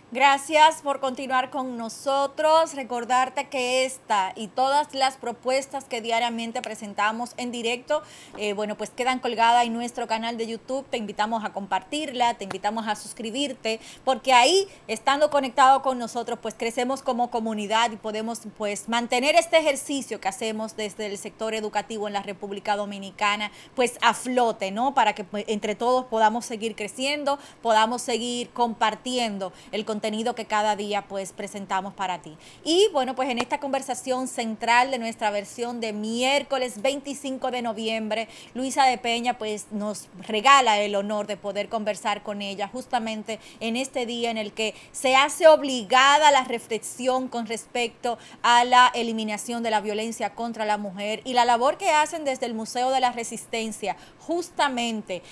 Gracias por continuar con nosotros. Recordarte que esta y todas las propuestas que diariamente presentamos en directo, bueno, pues quedan colgadas en nuestro canal de YouTube. Te invitamos a compartirla, te invitamos a suscribirte, porque ahí, estando conectado con nosotros, pues crecemos como comunidad y podemos pues mantener este ejercicio que hacemos desde el sector educativo en la República Dominicana, pues a flote, ¿no? Para que pues, entre todos podamos seguir creciendo, podamos seguir compartiendo el contenido que cada día pues presentamos para ti. Y bueno, pues en esta conversación central de nuestra versión de miércoles 25 de noviembre, Luisa de Peña pues nos regala el honor de poder conversar con ella justamente en este día en el que se hace obligada la reflexión con respecto a la eliminación de la violencia contra la mujer y la labor que hacen desde el Museo de la Resistencia justamente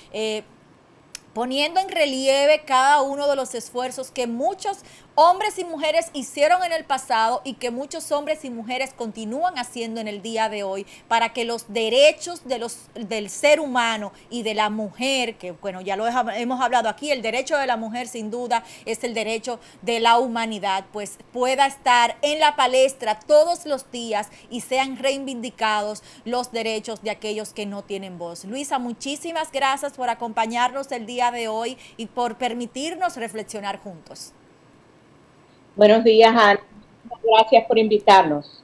poniendo en relieve cada uno de los esfuerzos que muchos hombres y mujeres hicieron en el pasado y que muchos hombres y mujeres continúan haciendo en el día de hoy para que los derechos del ser humano y de la mujer, que bueno, ya lo hemos hablado aquí, el derecho de la mujer sin duda es el derecho de la humanidad, pues pueda estar en la palestra todos los días y sean reivindicados los derechos de aquellos que no tienen voz. Luisa, muchísimas gracias por acompañarnos el día de hoy y por permitirnos reflexionar juntos. Buenos días, Ana. Gracias por invitarnos.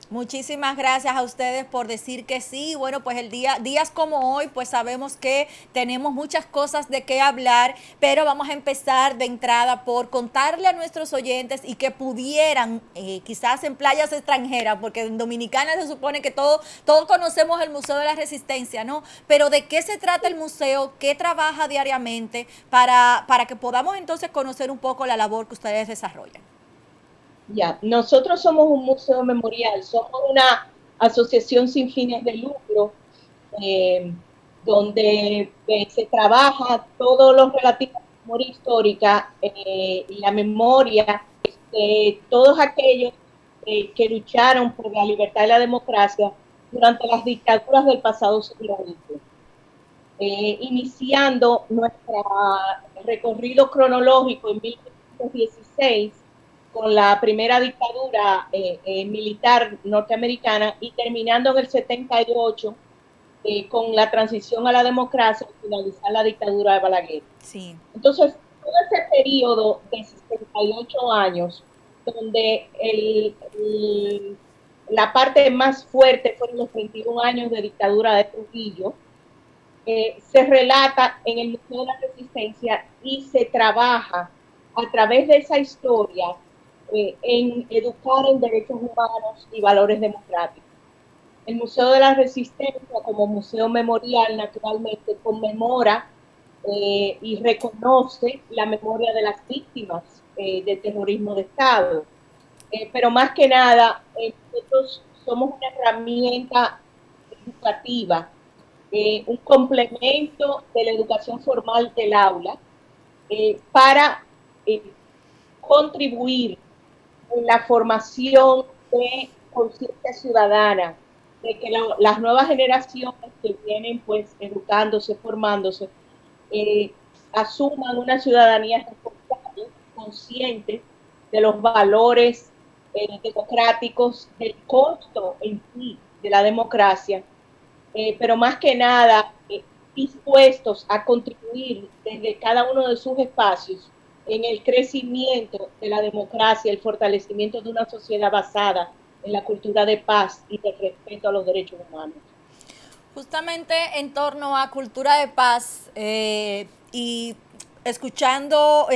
Muchísimas gracias a ustedes por decir que sí. Bueno, pues días como hoy, pues sabemos que tenemos muchas cosas de qué hablar, pero vamos a empezar de entrada por contarle a nuestros oyentes y que pudieran, quizás en playas extranjeras, porque en Dominicana se supone que todos conocemos el Museo de la Resistencia, ¿no? Pero ¿de qué se trata el museo? ¿Qué trabaja diariamente? Para que podamos entonces conocer un poco la labor que ustedes desarrollan. Ya, nosotros somos un museo memorial, somos una asociación sin fines de lucro, eh, donde se trabaja todo lo relativo a la memoria histórica y la memoria de todos aquellos que lucharon por la libertad y la democracia durante las dictaduras del pasado siglo XX. Iniciando nuestro recorrido cronológico en 1916 con la primera dictadura militar norteamericana y terminando en el 78 con la transición a la democracia y finalizar la dictadura de Balaguer. Sí. Entonces, todo ese periodo de 68 años, donde la parte más fuerte fueron los 21 años de dictadura de Trujillo, se relata en el Museo de la Resistencia y se trabaja a través de esa historia en educar en derechos humanos y valores democráticos. El Museo de la Resistencia, como museo memorial, naturalmente conmemora y reconoce la memoria de las víctimas de terrorismo de Estado. Pero más que nada, nosotros somos una herramienta educativa, un complemento de la educación formal del aula para eh, contribuir en la formación de conciencia ciudadana, de que las nuevas generaciones que vienen pues educándose, formándose, eh, asuman una ciudadanía responsable, consciente de los valores democráticos, del costo en sí de la democracia, pero más que nada dispuestos a contribuir desde cada uno de sus espacios en el crecimiento de la democracia, el fortalecimiento de una sociedad basada en la cultura de paz y de respeto a los derechos humanos. Justamente en torno a cultura de paz y escuchando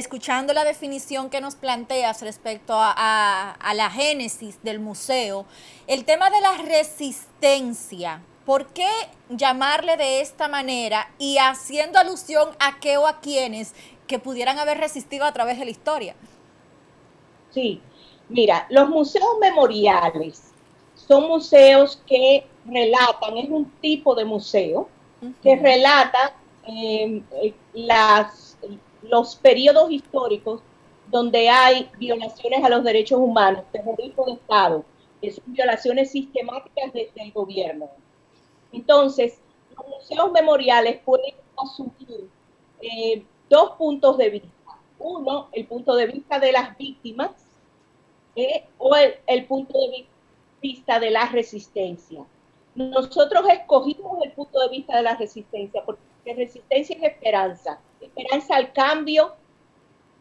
la definición que nos planteas respecto a la génesis del museo, el tema de la resistencia, ¿por qué llamarle de esta manera y haciendo alusión a qué o a quienes que pudieran haber resistido a través de la historia? Sí, mira, los museos memoriales son museos que relatan, es un tipo de museo que relata los periodos históricos donde hay violaciones a los derechos humanos, terrorismo de Estado, que son violaciones sistemáticas desde el gobierno. Entonces, los museos memoriales pueden asumir dos puntos de vista. Uno, el punto de vista de las víctimas o el punto de vista de la resistencia. Nosotros escogimos el punto de vista de la resistencia porque resistencia es esperanza, esperanza al cambio,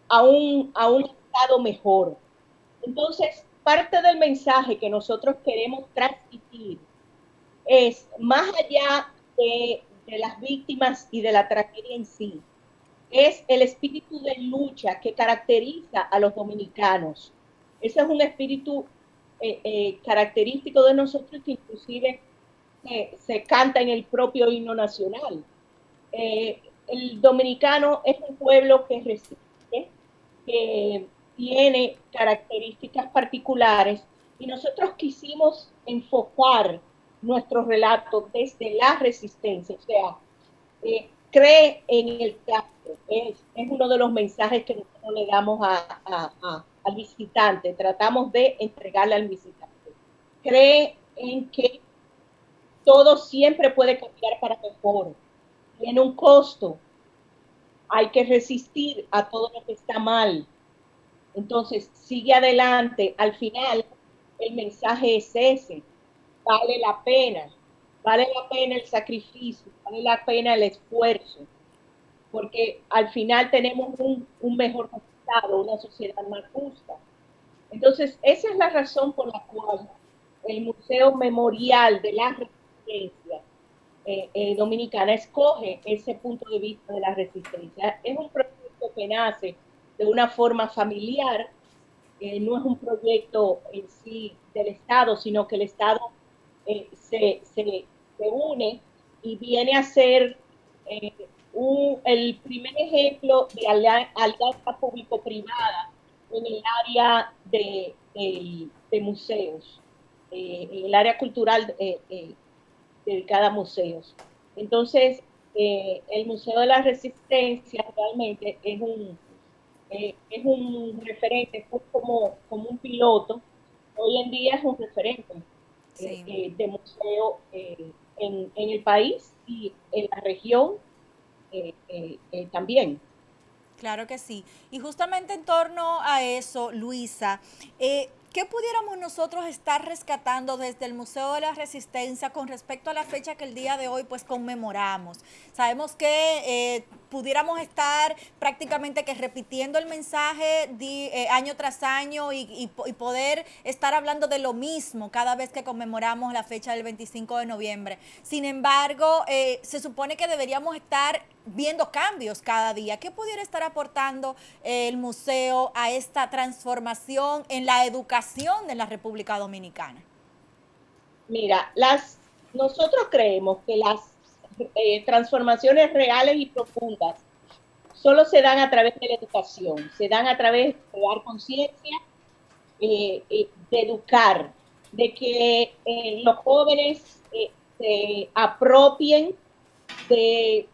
a un estado mejor. Entonces, parte del mensaje que nosotros queremos transmitir es, más allá de las víctimas y de la tragedia en sí, es el espíritu de lucha que caracteriza a los dominicanos. Ese es un espíritu característico de nosotros que inclusive se canta en el propio himno nacional. El dominicano es un pueblo que resiste, que tiene características particulares y nosotros quisimos enfocar nuestro relato desde la resistencia, o sea, cree en el cambio, es uno de los mensajes que nosotros le damos al visitante, tratamos de entregarle al visitante. Cree en que todo siempre puede cambiar para mejor, tiene un costo, hay que resistir a todo lo que está mal. Entonces, sigue adelante. Al final, el mensaje es ese. Vale la pena el sacrificio, vale la pena el esfuerzo, porque al final tenemos un mejor resultado, una sociedad más justa. Entonces, esa es la razón por la cual el Museo Memorial de la Resistencia Dominicana escoge ese punto de vista de la resistencia. Es un proyecto que nace de una forma familiar, no es un proyecto en sí del Estado, sino que el Estado se une y viene a ser el primer ejemplo de alianza público-privada en el área de museos, en el área cultural dedicada a museos. Entonces, el Museo de la Resistencia realmente es un referente, fue como un piloto. Hoy en día es un referente de museo en el país y en la región también. Claro que sí. Y justamente en torno a eso, Luisa, ¿qué pudiéramos nosotros estar rescatando desde el Museo de la Resistencia con respecto a la fecha que el día de hoy pues conmemoramos? Sabemos que pudiéramos estar prácticamente que repitiendo el mensaje año tras año y poder estar hablando de lo mismo cada vez que conmemoramos la fecha del 25 de noviembre. Sin embargo, se supone que deberíamos estar viendo cambios cada día. ¿Qué pudiera estar aportando el museo a esta transformación en la educación de la República Dominicana? Mira, nosotros creemos que las transformaciones reales y profundas solo se dan a través de la educación, se dan a través de crear conciencia, de educar, de que los jóvenes se apropien de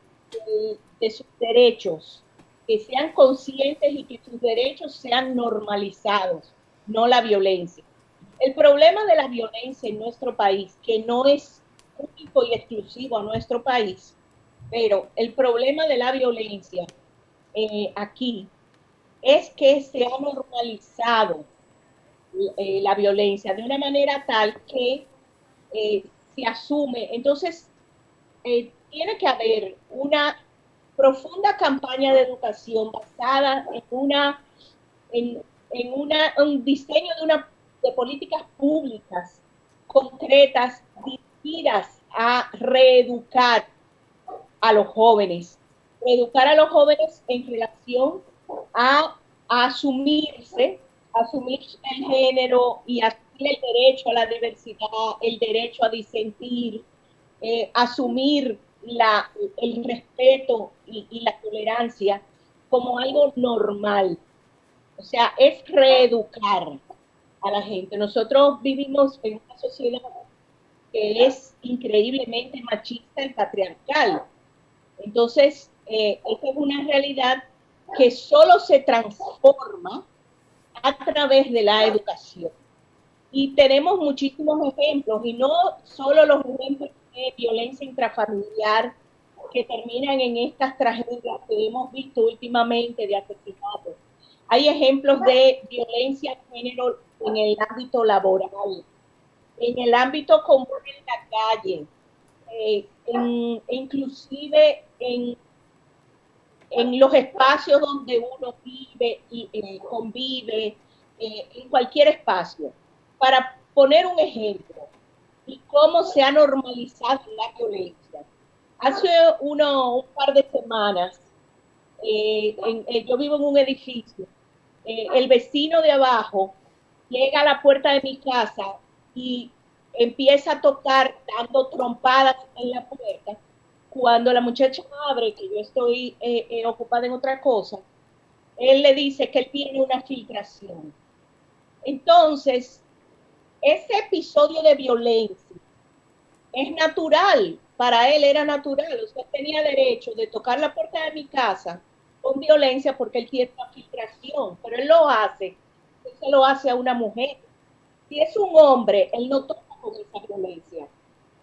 sus derechos, que sean conscientes y que sus derechos sean normalizados, no la violencia. El problema de la violencia en nuestro país, que no es único y exclusivo a nuestro país, pero el problema de la violencia aquí es que se ha normalizado la violencia de una manera tal que se asume. Entonces, tiene que haber una profunda campaña de educación basada en un diseño de políticas públicas concretas dirigidas a reeducar a los jóvenes en relación a asumirse, asumir el género y asumir el derecho a la diversidad, el derecho a disentir, asumir el respeto y la tolerancia como algo normal. O sea, es reeducar a la gente. Nosotros vivimos en una sociedad que es increíblemente machista y patriarcal. Entonces, esta es una realidad que solo se transforma a través de la educación. Y tenemos muchísimos ejemplos, y no solo los ejemplos de violencia intrafamiliar que terminan en estas tragedias que hemos visto últimamente de asesinatos. Hay ejemplos de violencia de género en el ámbito laboral, en el ámbito común en la calle, inclusive en los espacios donde uno vive y convive, en cualquier espacio. Para poner un ejemplo, y cómo se ha normalizado la violencia. Hace un par de semanas, yo vivo en un edificio, el vecino de abajo llega a la puerta de mi casa y empieza a tocar dando trompadas en la puerta. Cuando la muchacha abre, que yo estoy ocupada en otra cosa, él le dice que él tiene una filtración. Entonces, ese episodio de violencia es natural, para él era natural, usted tenía derecho de tocar la puerta de mi casa con violencia porque él tiene una filtración, pero él se lo hace a una mujer. Si es un hombre, él no toca con esa violencia,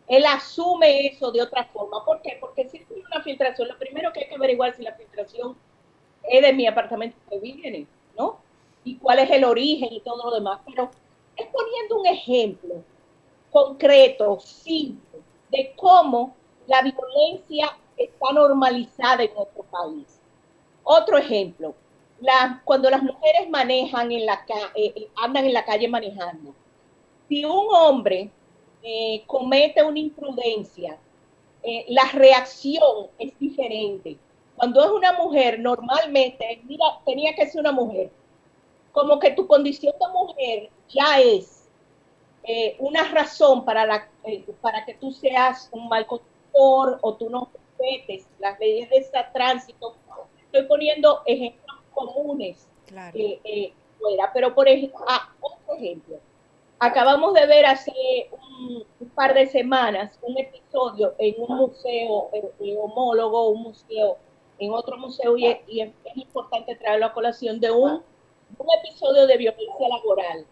él asume eso de otra forma. ¿Por qué? Porque si tiene una filtración, lo primero que hay que averiguar es si la filtración es de mi apartamento que viene, ¿no? Y cuál es el origen y todo lo demás. Pero es poniendo un ejemplo concreto, simple, de cómo la violencia está normalizada en nuestro país. Otro ejemplo, cuando las mujeres manejan andan en la calle manejando, si un hombre comete una imprudencia, la reacción es diferente. Cuando es una mujer, normalmente, mira, tenía que ser una mujer, como que tu condición de mujer ya es una razón para que tú seas un mal conductor o tú no respetes las leyes de tránsito. Estoy poniendo ejemplos comunes Claro. fuera, pero por ejemplo, otro ejemplo. Acabamos de ver hace un par de semanas un episodio en un museo homólogo, un museo en otro museo, y es importante traerlo a colación, de un episodio de violencia laboral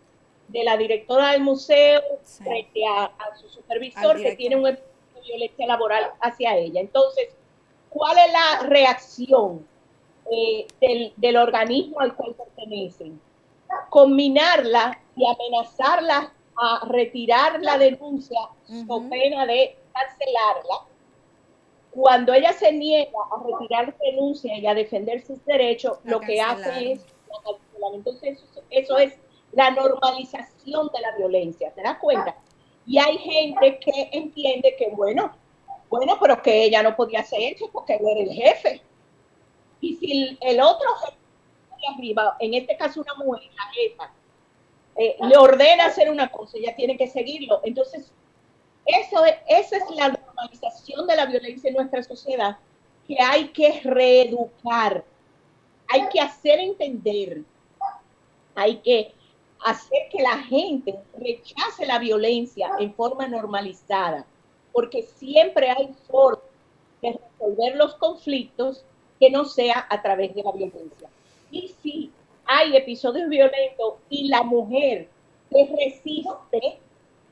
de la directora del museo Sí. frente a su supervisor que tiene un episodio de violencia laboral hacia ella. Entonces, ¿cuál es la reacción del organismo al cual pertenecen? Combinarla y amenazarla a retirar la denuncia con pena de cancelarla. Cuando ella se niega a retirar la denuncia y a defender sus derechos, lo que hace es la cancelar. Entonces, eso es la normalización de la violencia, ¿te das cuenta? Y hay gente que entiende que, bueno, pero que ella no podía hacer eso porque él era el jefe. Y si el otro jefe de arriba, en este caso una mujer, la jefa, le ordena hacer una cosa, ella tiene que seguirlo. Entonces, esa es la normalización de la violencia en nuestra sociedad, que hay que reeducar, hay que hacer entender, hay que hacer que la gente rechace la violencia en forma normalizada, porque siempre hay formas de resolver los conflictos que no sea a través de la violencia. Y si hay episodios violentos y la mujer se resiste,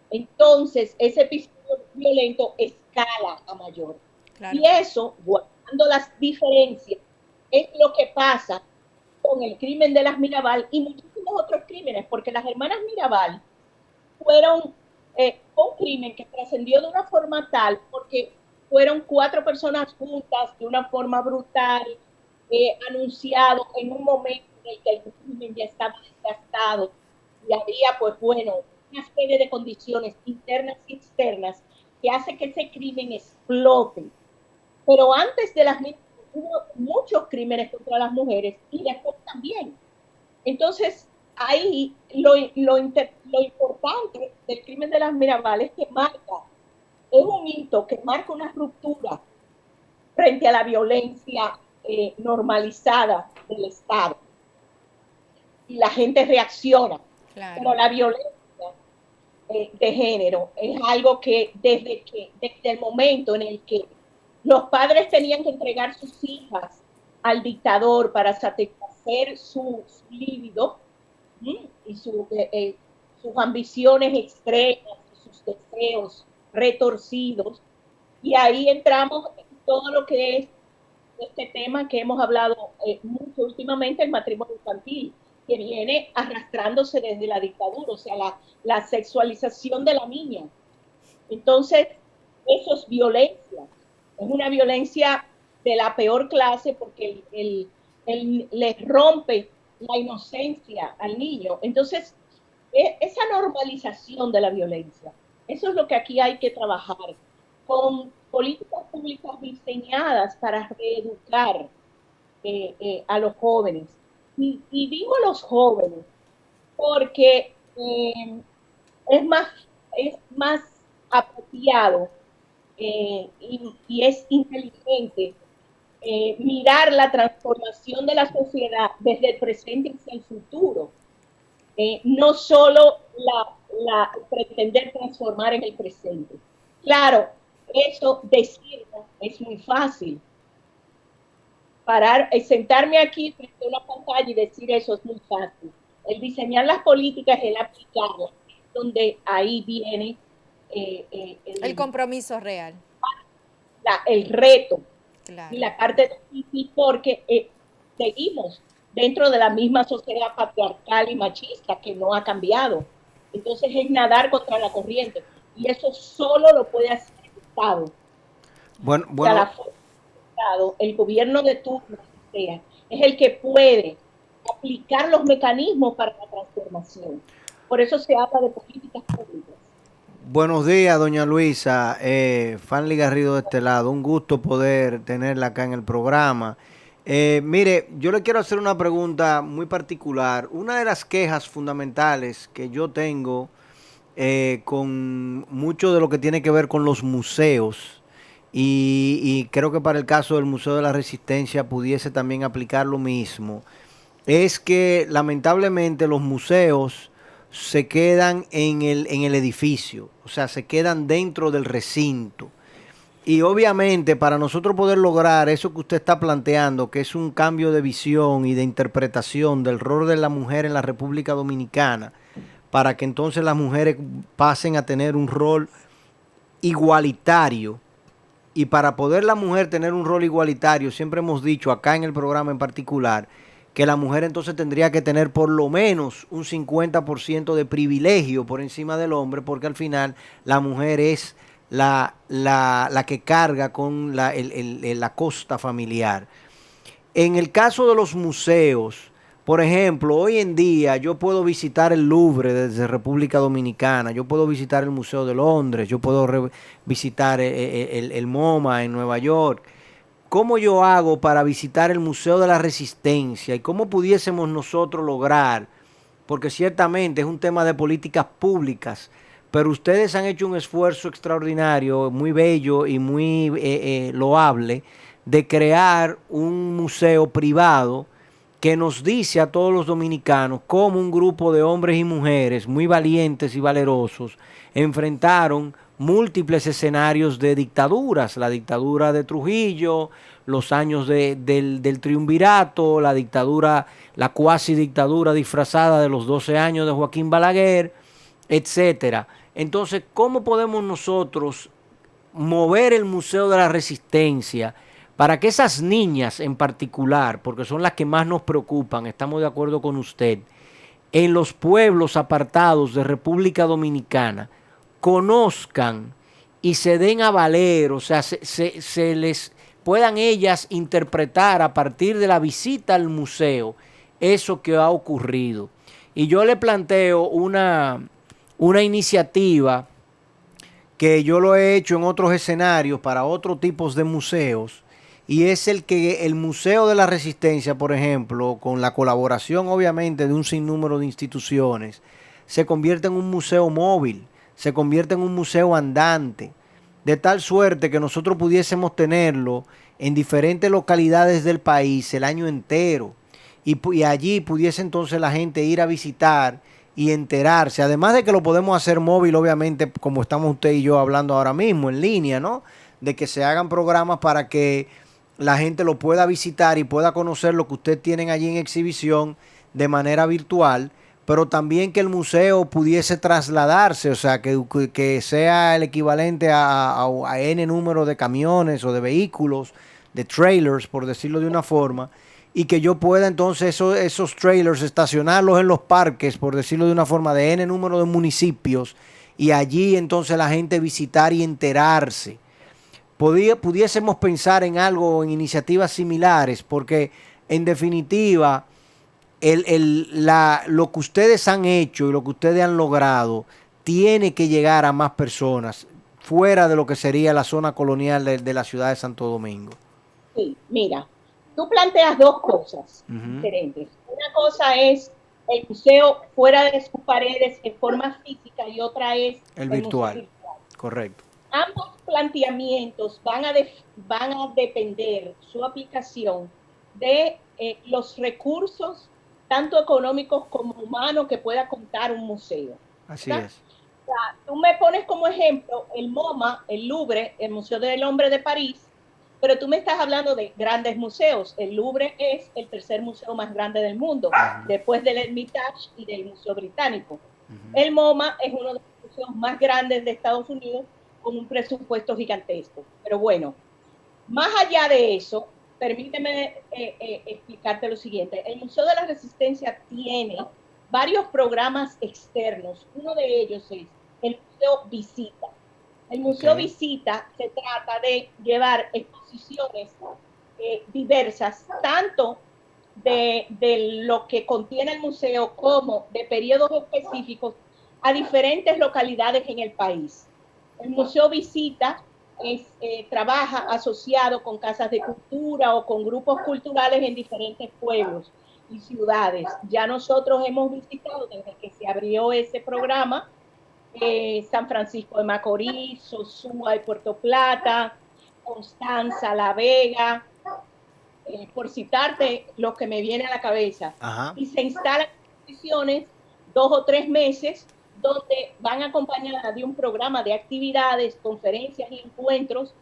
entonces ese episodio violento escala a mayor. Claro. Y eso, guardando las diferencias, es lo que pasa con el crimen de las Mirabal y muchísimos otros crímenes, porque las hermanas Mirabal fueron un crimen que trascendió de una forma tal, porque fueron 4 personas juntas de una forma brutal, anunciado en un momento en el que el crimen ya estaba desgastado y había, pues bueno, una serie de condiciones internas y externas que hace que ese crimen explote. Pero antes de las mismas hubo muchos crímenes contra las mujeres y después también. Entonces, ahí lo importante del crimen de las Mirabal es que es un hito que marca una ruptura frente a la violencia normalizada del Estado. Y la gente reacciona. Claro. Pero la violencia de género es algo que desde el momento en el que los padres tenían que entregar sus hijas al dictador para satisfacer su líbido y sus ambiciones extremas, sus deseos retorcidos, y ahí entramos todo lo que es este tema que hemos hablado mucho últimamente, el matrimonio infantil, que viene arrastrándose desde la dictadura, o sea, la sexualización de la niña. Entonces, eso es violencia. Es una violencia de la peor clase porque le rompe la inocencia al niño. Entonces, esa normalización de la violencia, eso es lo que aquí hay que trabajar con políticas públicas diseñadas para reeducar a los jóvenes. Y digo a los jóvenes porque es más apropiado y es inteligente mirar la transformación de la sociedad desde el presente hacia el futuro. No solo pretender transformar en el presente. Claro, eso decirlo es muy fácil. Sentarme aquí frente a una pantalla y decir eso es muy fácil. El diseñar las políticas, el aplicarlas, donde ahí viene el compromiso real. El reto. Claro. Y la parte difícil porque seguimos dentro de la misma sociedad patriarcal y machista que no ha cambiado. Entonces es nadar contra la corriente. Y eso solo lo puede hacer el Estado. Bueno. O sea, el gobierno de turno es el que puede aplicar los mecanismos para la transformación. Por eso se habla de políticas públicas. Buenos días, doña Luisa. Fanny Garrido de este lado. Un gusto poder tenerla acá en el programa. Mire, yo le quiero hacer una pregunta muy particular. Una de las quejas fundamentales que yo tengo con mucho de lo que tiene que ver con los museos, y creo que para el caso del Museo de la Resistencia pudiese también aplicar lo mismo, es que lamentablemente los museos se quedan en el edificio, o sea, se quedan dentro del recinto. Y obviamente para nosotros poder lograr eso que usted está planteando, que es un cambio de visión y de interpretación del rol de la mujer en la República Dominicana, para que entonces las mujeres pasen a tener un rol igualitario, y para poder la mujer tener un rol igualitario, siempre hemos dicho acá en el programa en particular, que la mujer entonces tendría que tener por lo menos un 50% de privilegio por encima del hombre, porque al final la mujer es la que carga con la costa familiar. En el caso de los museos, por ejemplo, hoy en día yo puedo visitar el Louvre desde República Dominicana, yo puedo visitar el Museo de Londres, yo puedo visitar el MoMA en Nueva York. ¿Cómo yo hago para visitar el Museo de la Resistencia y cómo pudiésemos nosotros lograr? Porque ciertamente es un tema de políticas públicas, pero ustedes han hecho un esfuerzo extraordinario, muy bello y muy loable, de crear un museo privado que nos dice a todos los dominicanos cómo un grupo de hombres y mujeres muy valientes y valerosos enfrentaron múltiples escenarios de dictaduras, la dictadura de Trujillo, los años del triunvirato, la dictadura, la cuasi dictadura disfrazada de los 12 años de Joaquín Balaguer, etcétera. Entonces, ¿cómo podemos nosotros mover el Museo de la Resistencia para que esas niñas en particular, porque son las que más nos preocupan, estamos de acuerdo con usted, en los pueblos apartados de República Dominicana, conozcan y se den a valer, o sea, se les puedan ellas interpretar a partir de la visita al museo eso que ha ocurrido? Y yo le planteo una iniciativa que yo lo he hecho en otros escenarios para otros tipos de museos, y es el que el Museo de la Resistencia, por ejemplo, con la colaboración obviamente de un sinnúmero de instituciones, se convierte en un museo móvil, se convierte en un museo andante, de tal suerte que nosotros pudiésemos tenerlo en diferentes localidades del país el año entero, y allí pudiese entonces la gente ir a visitar y enterarse, además de que lo podemos hacer móvil, obviamente, como estamos usted y yo hablando ahora mismo, en línea, ¿no? De que se hagan programas para que la gente lo pueda visitar y pueda conocer lo que ustedes tienen allí en exhibición de manera virtual, pero también que el museo pudiese trasladarse, o sea, que sea el equivalente a N número de camiones o de vehículos, de trailers, por decirlo de una forma, y que yo pueda entonces esos trailers estacionarlos en los parques, por decirlo de una forma, de N número de municipios, y allí entonces la gente visitar y enterarse. Pudiésemos pensar en algo, en iniciativas similares, porque en definitiva lo que ustedes han hecho y lo que ustedes han logrado tiene que llegar a más personas fuera de lo que sería la zona colonial de la ciudad de Santo Domingo. Sí, mira, tú planteas dos cosas Ujú. diferentes. Una cosa es el museo fuera de sus paredes en forma física y otra es El el museo virtual, virtual. correcto. Ambos planteamientos van a depender su aplicación de los recursos, tanto económicos como humanos, que pueda contar un museo. Así ¿Verdad? es. O sea, tú me pones como ejemplo el MoMA, el Louvre, el Museo del Hombre de París, pero tú me estás hablando de grandes museos. El Louvre es el tercer museo más grande del mundo, después del Hermitage y del Museo Británico. El MoMA es uno de los museos más grandes de Estados Unidos con un presupuesto gigantesco. Pero bueno, más allá de eso, permíteme explicarte lo siguiente. El Museo de la Resistencia tiene varios programas externos. Uno de ellos es el Museo Visita. El Museo Okay. Visita se trata de llevar exposiciones diversas, tanto de lo que contiene el museo como de periodos específicos a diferentes localidades en el país. El Museo Visita trabaja asociado con casas de cultura o con grupos culturales en diferentes pueblos y ciudades. Ya nosotros hemos visitado desde que se abrió ese programa San Francisco de Macorís, Sosúa y Puerto Plata, Constanza, La Vega, por citarte lo que me viene a la cabeza. Ajá. Y se instalan exposiciones 2 o 3 meses donde van acompañadas de un programa de actividades, conferencias y encuentros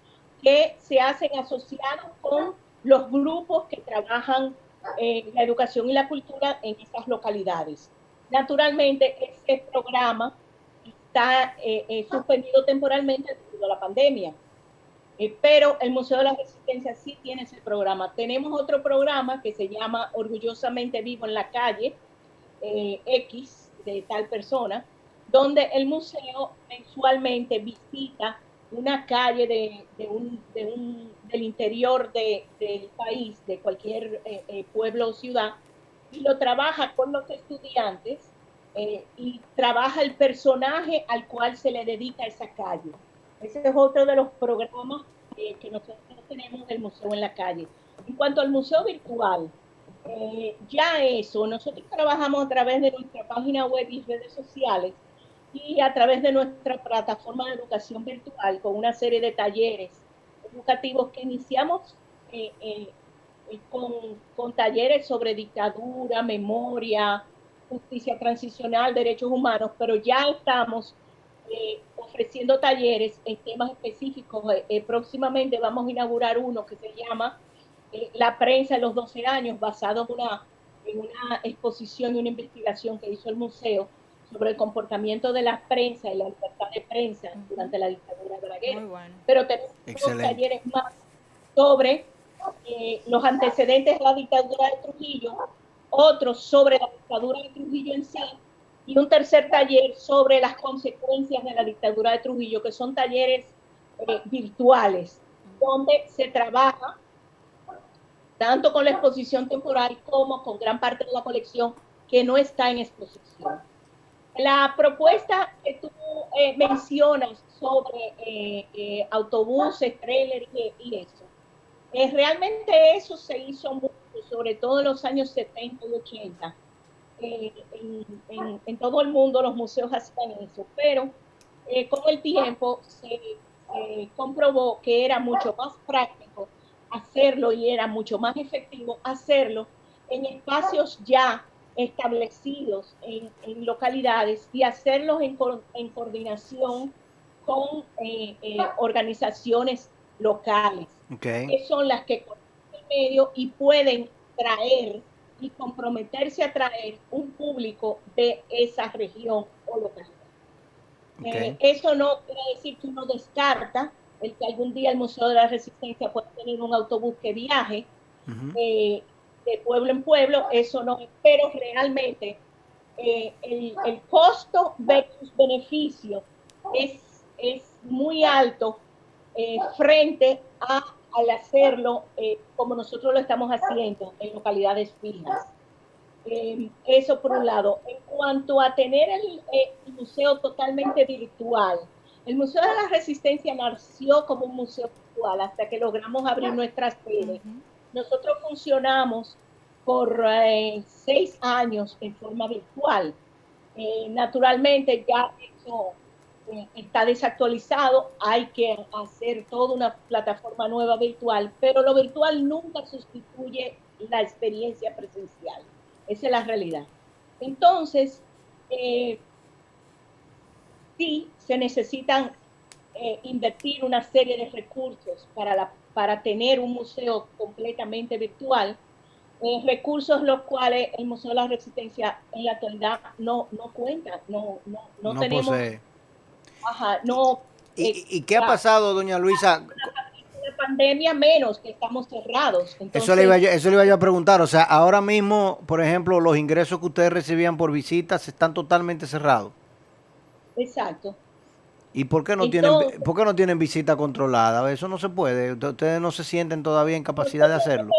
que se hacen asociados con los grupos que trabajan la educación y la cultura en esas localidades. Naturalmente, ese programa está suspendido temporalmente debido a la pandemia. Pero el Museo de la Resistencia sí tiene ese programa. Tenemos otro programa que se llama Orgullosamente Vivo en la Calle, X de tal persona, donde el museo mensualmente visita una calle del interior del país, de cualquier pueblo o ciudad, y lo trabaja con los estudiantes y trabaja el personaje al cual se le dedica esa calle. Ese es otro de los programas que nosotros tenemos del museo en la calle. En cuanto al museo virtual, ya eso, nosotros trabajamos a través de nuestra página web y redes sociales y a través de nuestra plataforma de educación virtual con una serie de talleres educativos que iniciamos con talleres sobre dictadura, memoria, justicia transicional, derechos humanos, pero ya estamos ofreciendo talleres en temas específicos. Próximamente vamos a inaugurar uno que se llama La prensa en los 12 años, basado en una exposición y una investigación que hizo el museo sobre el comportamiento de la prensa y la libertad de prensa durante la dictadura de Balaguer. Muy bueno. Pero tenemos unos Excelente. talleres más sobre los antecedentes de la dictadura de Trujillo, otros sobre la dictadura de Trujillo en sí, y un tercer taller sobre las consecuencias de la dictadura de Trujillo, que son talleres virtuales, donde se trabaja tanto con la exposición temporal como con gran parte de la colección que no está en exposición. La propuesta que tú mencionas sobre autobuses, trailers y eso, realmente eso se hizo mucho, sobre todo en los años 70 y 80. En todo el mundo los museos hacían eso, pero con el tiempo se comprobó que era mucho más práctico hacerlo y era mucho más efectivo hacerlo en espacios ya establecidos en localidades y hacerlos en coordinación con organizaciones locales, Okay. que son las que conocen el medio y pueden traer y comprometerse a traer un público de esa región o localidad. Okay. Eso no quiere decir que uno descarta el que algún día el Museo de la Resistencia pueda tener un autobús que viaje de pueblo en pueblo, eso no, pero realmente el costo versus beneficio es muy alto frente al hacerlo como nosotros lo estamos haciendo en localidades fijas. Eso por un lado. En cuanto a tener el museo totalmente virtual, el Museo de la Resistencia nació como un museo virtual hasta que logramos abrir nuestras sedes. Nosotros funcionamos por 6 años en forma virtual. Naturalmente ya eso está desactualizado, hay que hacer toda una plataforma nueva virtual, pero lo virtual nunca sustituye la experiencia presencial. Esa es la realidad. Entonces, sí se necesitan invertir una serie de recursos para tener un museo completamente virtual, recursos los cuales el Museo de la Resistencia en la actualidad no cuenta, no tenemos. Posee. Ajá, no. ¿Y qué ha pasado, doña Luisa? La pandemia menos, que estamos cerrados. Entonces, eso le iba yo a preguntar. O sea, ahora mismo, por ejemplo, los ingresos que ustedes recibían por visitas están totalmente cerrados. Exacto. ¿Y por qué no tienen visita controlada? Eso no se puede. Ustedes no se sienten todavía en capacidad de hacerlo.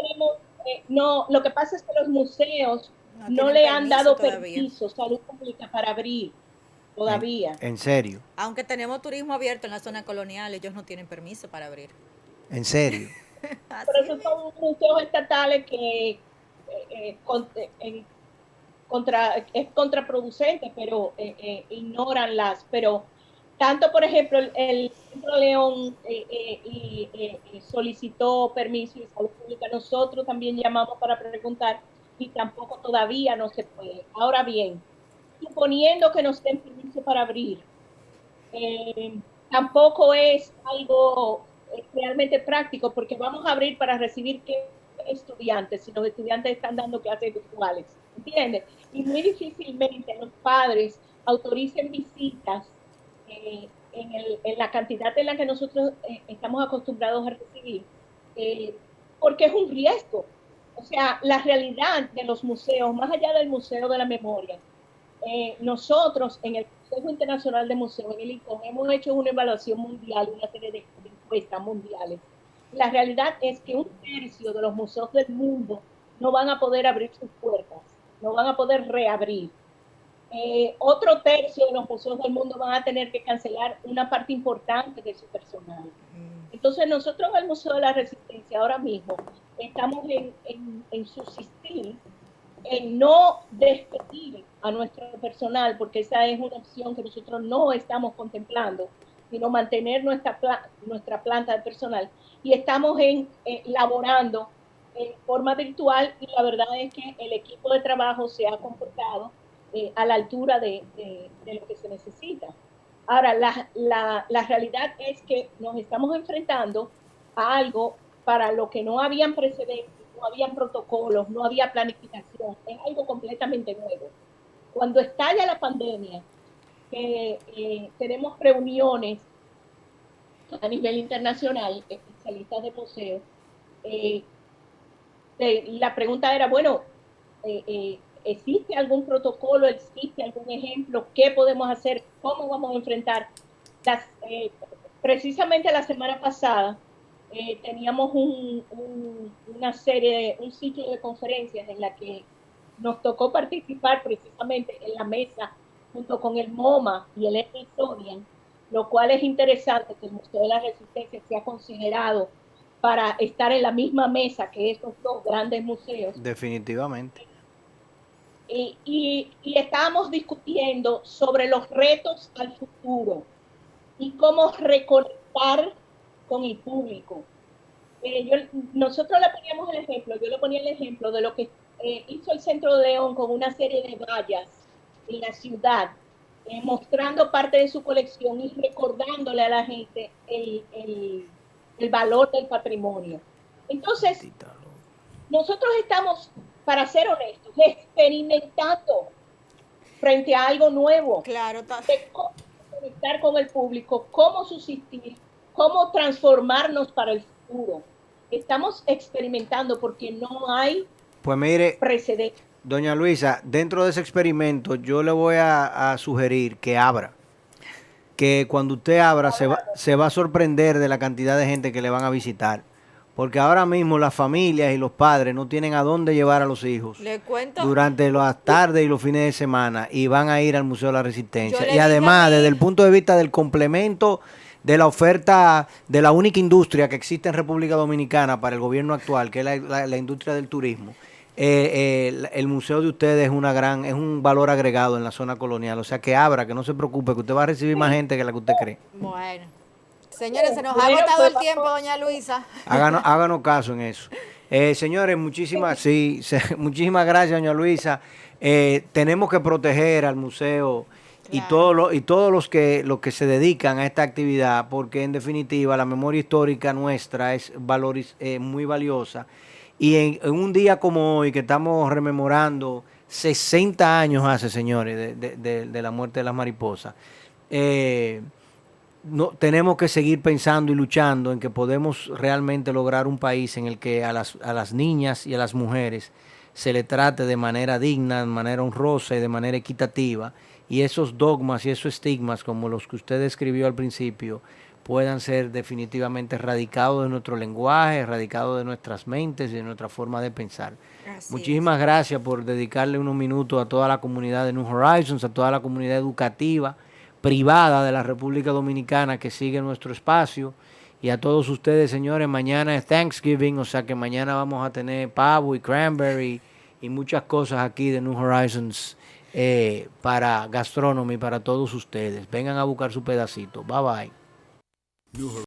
No, lo que pasa es que los museos no le han dado permiso, salud pública, para abrir todavía. ¿En serio? Aunque tenemos turismo abierto en la zona colonial, ellos no tienen permiso para abrir. ¿En serio? Por eso son museos estatales que es contraproducente, pero ignoran pero tanto, por ejemplo, el Centro León solicitó permiso de salud pública, nosotros también llamamos para preguntar y tampoco todavía no se puede. Ahora bien, suponiendo que nos den permiso para abrir, tampoco es algo realmente práctico, porque vamos a abrir para recibir ¿qué estudiantes? Si los estudiantes están dando clases virtuales, ¿entiendes? Y muy difícilmente los padres autoricen visitas en la cantidad en la que nosotros estamos acostumbrados a recibir, porque es un riesgo. O sea, la realidad de los museos, más allá del Museo de la Memoria, nosotros en el Consejo Internacional de Museos, en el ICOM, hemos hecho una evaluación mundial, una serie de encuestas mundiales. La realidad es que 1/3 de los museos del mundo no van a poder abrir sus puertas, no van a poder reabrir. Otro tercio de los museos del mundo van a tener que cancelar una parte importante de su personal. Entonces nosotros en el Museo de la Resistencia ahora mismo estamos en subsistir, en no despedir a nuestro personal, porque esa es una opción que nosotros no estamos contemplando, sino mantener nuestra planta de personal. Y estamos laborando en forma virtual, y la verdad es que el equipo de trabajo se ha comportado a la altura de lo que se necesita. Ahora, la realidad es que nos estamos enfrentando a algo para lo que no habían precedentes, no habían protocolos, no había planificación, es algo completamente nuevo. Cuando estalla la pandemia, tenemos reuniones a nivel internacional, especialistas de museo, la pregunta era, bueno, ¿existe algún protocolo? ¿Existe algún ejemplo? ¿Qué podemos hacer? ¿Cómo vamos a enfrentar? Precisamente la semana pasada teníamos una serie, un ciclo de conferencias en la que nos tocó participar precisamente en la mesa junto con el MoMA y el Smithsonian, lo cual es interesante que el Museo de la Resistencia sea considerado para estar en la misma mesa que estos dos grandes museos. Definitivamente. Y estábamos discutiendo sobre los retos al futuro y cómo reconectar con el público. Nosotros le poníamos el ejemplo, yo le ponía el ejemplo de lo que hizo el Centro de León con una serie de vallas en la ciudad, mostrando parte de su colección y recordándole a la gente el valor del patrimonio. Entonces, nosotros estamos para ser honestos, experimentando frente a algo nuevo, Claro, de cómo conectar con el público, cómo subsistir, cómo transformarnos para el futuro. Estamos experimentando porque no hay Pues mire, precedente. doña Luisa, dentro de ese experimento yo le voy a sugerir que abra. Que cuando usted abra se va a sorprender de la cantidad de gente que le van a visitar. Porque ahora mismo las familias y los padres no tienen a dónde llevar a los hijos le cuento. durante las tardes y los fines de semana y van a ir al Museo de la Resistencia. Yo Y le además, dije a desde mi- el punto de vista del complemento de la oferta de la única industria que existe en República Dominicana para el gobierno actual, que es la industria del turismo, el museo de ustedes es un valor agregado en la zona colonial. O sea, que abra, que no se preocupe, que usted va a recibir más gente que la que usted cree. Bueno, señores, se nos ha Bueno, agotado pues el tiempo, vamos. doña Luisa. Háganos caso en eso. Señores, muchísimas gracias, doña Luisa. Tenemos que proteger al museo y Claro. todos los que se dedican a esta actividad, porque en definitiva la memoria histórica nuestra es muy valiosa. Y en un día como hoy, que estamos rememorando 60 años hace, señores, de la muerte de las mariposas, no, tenemos que seguir pensando y luchando en que podemos realmente lograr un país en el que a las niñas y a las mujeres se le trate de manera digna, de manera honrosa y de manera equitativa, y esos dogmas y esos estigmas como los que usted describió al principio puedan ser definitivamente erradicados de nuestro lenguaje, erradicados de nuestras mentes y de nuestra forma de pensar. Así es. Muchísimas gracias por dedicarle unos minutos a toda la comunidad de New Horizons, a toda la comunidad educativa privada de la República Dominicana que sigue nuestro espacio, y a todos ustedes, señores. Mañana es Thanksgiving, o sea que mañana vamos a tener pavo y cranberry y muchas cosas aquí de New Horizons para Gastronomy, para todos ustedes. Vengan a buscar su pedacito. Bye bye.